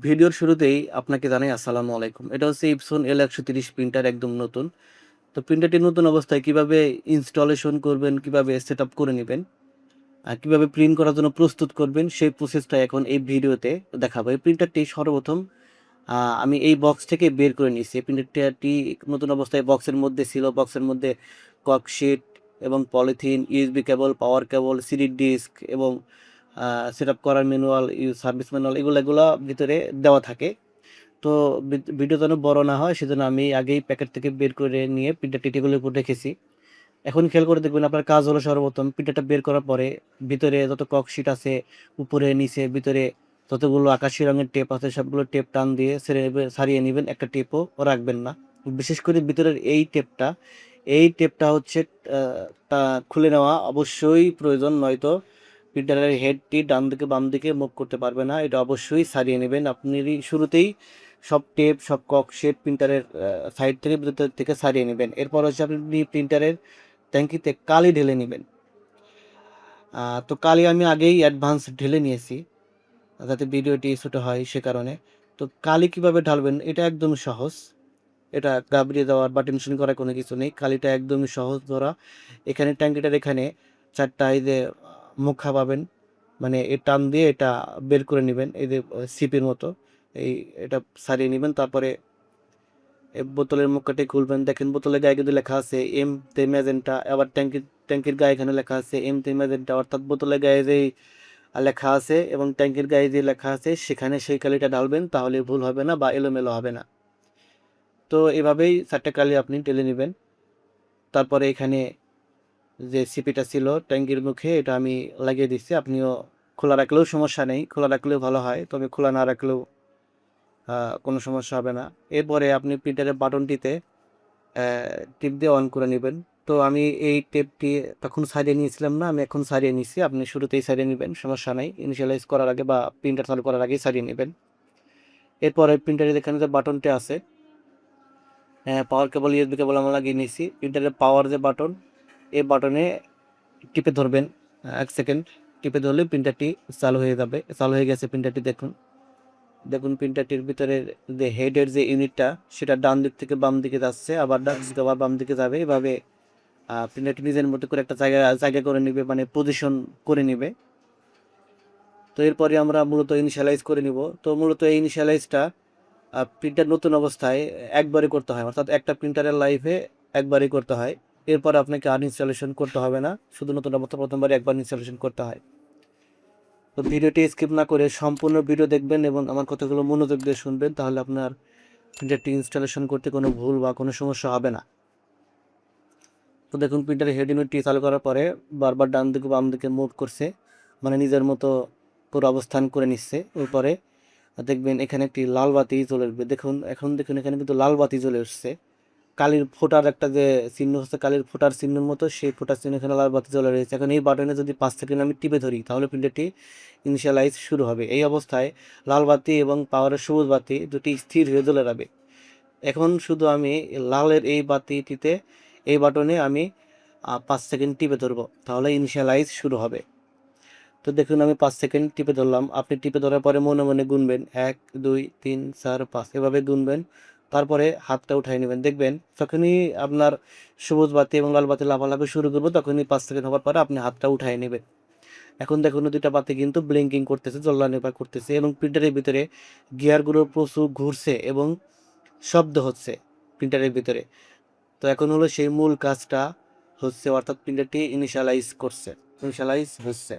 ভিডিওর শুরুতেই আপনাকে জানাই আসসালামু আলাইকুম। এটা হচ্ছে ইপসন L130 প্রিন্টার, একদম নতুন। তো প্রিন্টারটি নতুন অবস্থায় কিভাবে ইনস্টলেশন করবেন, কিভাবে সেটআপ করে নিবেন, কিভাবে প্রিন্ট করার জন্য প্রস্তুত করবেন, সেই প্রসেসটা এখন এই ভিডিওতে দেখাবো। এই প্রিন্টারটি সর্বপ্রথম আমি এই বক্স থেকে বের করে নিয়েছি। এই প্রিন্টারটি নতুন অবস্থায় বক্সের মধ্যে ছিল। বক্সের মধ্যে ককশিট এবং পলিথিন, ইউএসবি কেবল, পাওয়ার কেবল, সিডি ডিস্ক এবং সেটআপ করার ম্যানুয়াল, সার্ভিস ম্যানুয়াল, এগুলা ভিতরে দেওয়া থাকে। তো ভিডিও যেন বড় না হয়, সেজন্য আমি আগেই প্যাকেট থেকে বের করে নিয়ে প্রিন্টারটি টেবিলের উপর রেখেছি। এখন খেয়াল করে দেখবেন, আপনার কাজ হলো সর্বপ্রথম প্রিন্টারটা বের করার পরে ভিতরে যত ককশিট আছে, উপরে নিচে ভিতরে যতগুলো আকাশি রঙের টেপ আছে, সবগুলো টেপ টান দিয়ে সারিয়ে নেবেন। একটা টেপও রাখবেন না। বিশেষ করে ভিতরের এই টেপটা হচ্ছে খুলে নেওয়া অবশ্যই প্রয়োজন, নয়তো প্রিন্টারের হেডটি ডান দিকে বাম দিকে মুভ করতে পারবে না। এটা অবশ্যই সারিয়ে নেবেন। আপনি শুরুতেই সব টেপ, সব ককশিট প্রিন্টারের সাইড থেকে, ভিতর থেকে সারিয়ে নেবেন। এরপর হচ্ছে আপনি প্রিন্টারের ট্যাঙ্কিতে কালি ঢেলে নেবেন। তো কালি আমি আগেই অ্যাডভান্স ঢেলে নিয়েছি, যাতে ভিডিওটি ছোটো হয় সে কারণে। তো কালি কিভাবে ঢালবেন এটা একদম সহজ। এটা ঘাবড়িয়ে যাওয়ার বা টেনশন করার কোনো কিছু নেই। কালিটা একদমই সহজ ধরা। এখানে ট্যাঙ্কিটার এখানে ৪টা এই যে মুখা পাবেন, মানে টান দিয়ে এটা বের করে নেবেন, এই যে সিপের মতো। এই এটা সারিয়ে নেবেন। তারপরে বোতলের মুখটি খুলবেন। দেখেন বোতলের গায়ে কিন্তু লেখা আছে এম তে ম্যাজেন্টা। আবার ট্যাঙ্কির গায়ে এখানে লেখা আছে এম তে ম্যাজেন্টা, অর্থাৎ বোতলের গায়ে যেই লেখা আছে এবং ট্যাঙ্কির গায়ে যে লেখা আছে সেখানে সেই কালিটা ঢালবেন, তাহলে ভুল হবে না বা এলোমেলো হবে না। তো এভাবেই 4টা কালি আপনি ঢেলে নেবেন। তারপরে এখানে যে সিপিটা ছিল ট্যাঙ্কির মুখে, এটা আমি লাগিয়ে দিচ্ছি। আপনিও খোলা রাখলেও সমস্যা নেই, খোলা রাখলেও ভালো হয়, তবে খোলা না রাখলেও কোনো সমস্যা হবে না। এরপরে আপনি প্রিন্টারের বাটনটিতে টিপ দিয়ে অন করে নেবেন। তো আমি এই টেপটি তখন সারিয়ে নিয়েছিলাম না, আমি এখন সারিয়ে নিচ্ছি। আপনি শুরুতেই সারিয়ে নেবেন, সমস্যা নাই। ইনিশিয়ালাইজ করার আগে বা প্রিন্টার চালু করার আগেই সারিয়ে নেবেন। এরপরে প্রিন্টারের এখানে যে বাটনটি আছে, পাওয়ার কেবল, ইউএসবি কেবল আমরা লাগিয়ে নিয়েছি। প্রিন্টারের পাওয়ার যে বাটন, এই বাটনে টিপে ধরবেন। 1 সেকেন্ড টিপে ধরলে প্রিন্টারটি চালু হয়ে যাবে। চালু হয়ে গেছে প্রিন্টারটি। দেখুন দেখুন প্রিন্টারটির ভিতরে যে হেডের যে ইউনিটটা, সেটা ডান দিক থেকে বাম দিকে যাচ্ছে, আবার ডান দিকে আবার বাম দিকে যাবে। এভাবে প্রিন্টারটি নিজের মতো করে একটা জায়গা জায়গা করে নিবে, মানে পজিশন করে নিবে। তো এরপরে আমরা মূলত ইনিশিয়ালাইজ করে নিব। তো মূলত এই ইনিশিয়ালাইজটা প্রিন্টার নতুন অবস্থায় একবারই করতে হয়, অর্থাৎ একটা প্রিন্টারের লাইফে একবারই করতে হয়। এরপর আপনাকে আনইনস্টলেশন করতে হবে না, শুধু নতুন অবস্থা প্রথমবারই একবার ইনস্টলেশন করতে হয়। তো ভিডিওটি স্কিপ না করে সম্পূর্ণ ভিডিও দেখবেন এবং আমার কথাগুলো মনোযোগ দিয়ে শুনবেন, তাহলে আপনার প্রিন্টারটি ইনস্টলেশন করতে কোনো ভুল বা কোনো সমস্যা হবে না। তো দেখুন প্রিন্টারের হেড ইউনিটটি চালু করার পরে বারবার ডান দিকে বাম দিকে মুভ করছে, মানে নিজের মতো পুরো অবস্থান করে নিচ্ছে। এরপরে দেখবেন এখানে একটি লাল বাতি জ্বলে উঠবে। দেখুন এখানে কিন্তু লাল বাতি জ্বলে উঠছে। কালির ফোঁটার একটা যে চিহ্ন হচ্ছে, কালির ফোঁটার চিহ্নের মতো, সেই ফোঁটার চিহ্ন এখানে লাল বাতি জ্বলে রয়েছে। এখন এই বাটনে যদি 5 সেকেন্ড আমি টিপে ধরি, তাহলে প্রিন্টারটি ইনিশিয়ালাইজ শুরু হবে। এই অবস্থায় লাল বাতি এবং পাওয়ারের সবুজ বাতি দুটি স্থির হয়ে জ্বলে যাবে। এখন শুধু আমি লালের এই বাতিটিতে, এই বাটনে আমি 5 সেকেন্ড টিপে ধরবো, তাহলে ইনিশিয়ালাইজ শুরু হবে। তো দেখুন আমি 5 সেকেন্ড টিপে ধরলাম। আপনি টিপে ধরার পরে মনে মনে গুনবেন 1 2 3 4 5, এভাবে গুনবেন। তারপরে হাতটা উঠাই নেবেন। দেখবেন যখনই আপনার সবুজ বাতি এবং লাল বাতি লাফালাফি শুরু করবো, তখনই 5 সেকেন্ড হওয়ার পরে আপনি হাতটা উঠাই নেবেন। এখন দেখুন দুইটা বাতি কিন্তু ব্লিঙ্কিং করতেছে, জ্বললানিপা করতেছে, এবং প্রিন্টারের ভিতরে গিয়ারগুলো প্রচুর ঘুরছে এবং শব্দ হচ্ছে প্রিন্টারের ভিতরে। তো এখন হলো সেই মূল কাজটা হচ্ছে, অর্থাৎ প্রিন্টারটি ইনিশিয়ালাইজ হচ্ছে।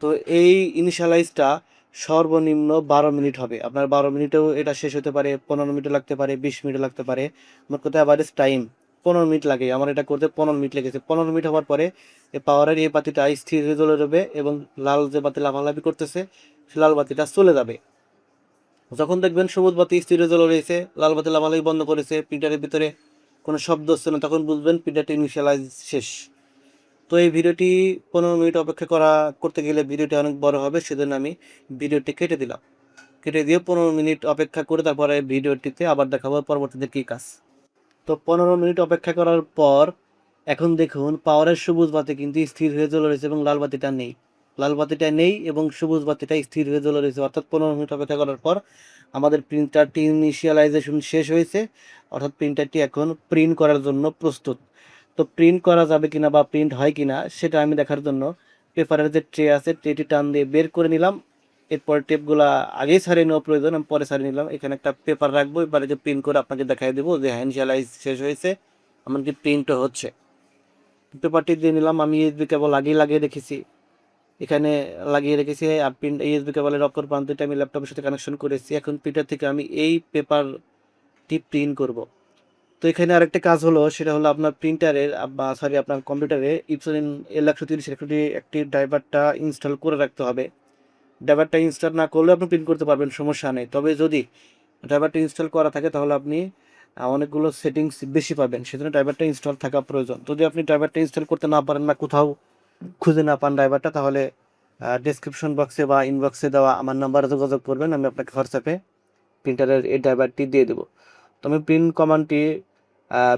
তো এই ইনিশিয়ালাইজটা সর্বনিম্ন 12 মিনিট হবে। আপনার 12 মিনিটেও এটা শেষ হতে পারে, 15 মিনিটও লাগতে পারে, 20 মিনিটও লাগতে পারে। মোট কথা অ্যাভারেজ টাইম 15 মিনিট লাগে। আমার এটা করতে 15 মিনিট লেগেছে। 15 মিনিট হওয়ার পরে এই পাওয়ারের এই বাতিটা স্থির হয়ে জ্বলে যাবে এবং লাল যে বাতি লাফালাফি করতেছে, সে লাল বাতিটা চলে যাবে। যখন দেখবেন সবুজ বাতি স্থির হয়ে জ্বলে রয়েছে, লাল বাতি লাফালাফি বন্ধ করেছে, প্রিন্টারের ভিতরে কোনো শব্দ হচ্ছে না, তখন বুঝবেন প্রিন্টারটি ইনিশিয়ালাইজ শেষ। তো এই ভিডিওটি 15 মিনিট অপেক্ষা করতে গেলে ভিডিওটি অনেক বড় হবে, সেজন্য আমি ভিডিওটি কেটে দিলাম। কেটে দিয়ে 15 মিনিট অপেক্ষা করে তারপরে ভিডিওটিতে আবার দেখাবো পরবর্তীতে কী কাজ। তো 15 মিনিট অপেক্ষা করার পর এখন দেখুন পাওয়ারের সবুজ বাতি কিন্তু স্থির হয়ে চলে রয়েছে এবং লাল বাতিটা নেই। লাল বাতিটা নেই এবং সবুজ বাতিটা স্থির হয়ে জ্বলে রয়েছে, অর্থাৎ 15 মিনিট অপেক্ষা করার পর আমাদের প্রিন্টারটি ইনিশিয়ালাইজেশন শেষ হয়েছে, অর্থাৎ প্রিন্টারটি এখন প্রিন্ট করার জন্য প্রস্তুত। তো প্রিন্ট করা যাবে কিনা বা প্রিন্ট হয় কিনা সেটা আমি দেখার জন্য পেপারের যে ট্রে আছে ট্রেটি টান দিয়ে বের করে নিলাম। এরপর টেপগুলা আগেই ছাড়িয়ে নেওয়া প্রয়োজন, আমি পরে ছাড়িয়ে নিলাম। এখানে একটা পেপার রাখবো, এবারে যে প্রিন্ট করে আপনাকে দেখাই দেবো যে ইনিশিয়ালাইজ শেষ হয়েছে, এমনকি প্রিন্টও হচ্ছে। পেপারটি দিয়ে নিলাম, আমি ইউএসবি কেবল আগেই লাগিয়ে রেখেছি, এখানে লাগিয়ে রেখেছি। আর প্রিন্ট ইউএসবি কেবলের অপর প্রান্তটা আমি ল্যাপটপের সাথে কানেকশন করেছি। এখন প্রিন্টার থেকে আমি এই পেপারটি প্রিন্ট করব। তো এখানে আরেকটা কাজ হলো, সেটা হলো আপনার প্রিন্টারের বা সরি আপনার কম্পিউটারে ইপসন L130 একটি ড্রাইভারটা ইনস্টল করে রাখতে হবে। ড্রাইভারটা ইনস্টল না করলেও আপনি প্রিন্ট করতে পারবেন, সমস্যা নেই। তবে যদি ড্রাইভারটা ইনস্টল করা থাকে তাহলে আপনি অনেকগুলো সেটিংস বেশি পাবেন, সেজন্য ড্রাইভারটা ইনস্টল থাকা প্রয়োজন। যদি আপনি ড্রাইভারটা ইনস্টল করতে না পারেন বা কোথাও খুঁজে না পান ড্রাইভারটা, তাহলে ডেসক্রিপশন বক্সে বা ইনবক্সে দেওয়া আমার নাম্বারে যোগাযোগ করবেন, আমি আপনাকে হোয়াটসঅ্যাপে প্রিন্টারের এই ড্রাইভারটি দিয়ে দেবো। তো আমি প্রিন্ট কমান্ডটি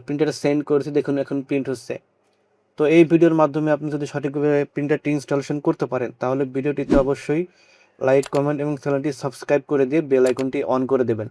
প্রিন্টারে সেন্ড করেছি, দেখুন এখন প্রিন্ট হচ্ছে। তো এই ভিডিওর মাধ্যমে আপনি যদি সঠিকভাবে প্রিন্টারটি ইনস্টলেশন করতে পারেন তাহলে ভিডিওটিতে অবশ্যই লাইক, কমেন্ট এবং চ্যানেলটি সাবস্ক্রাইব করে দিয়ে বেল আইকনটি অন করে দেবেন।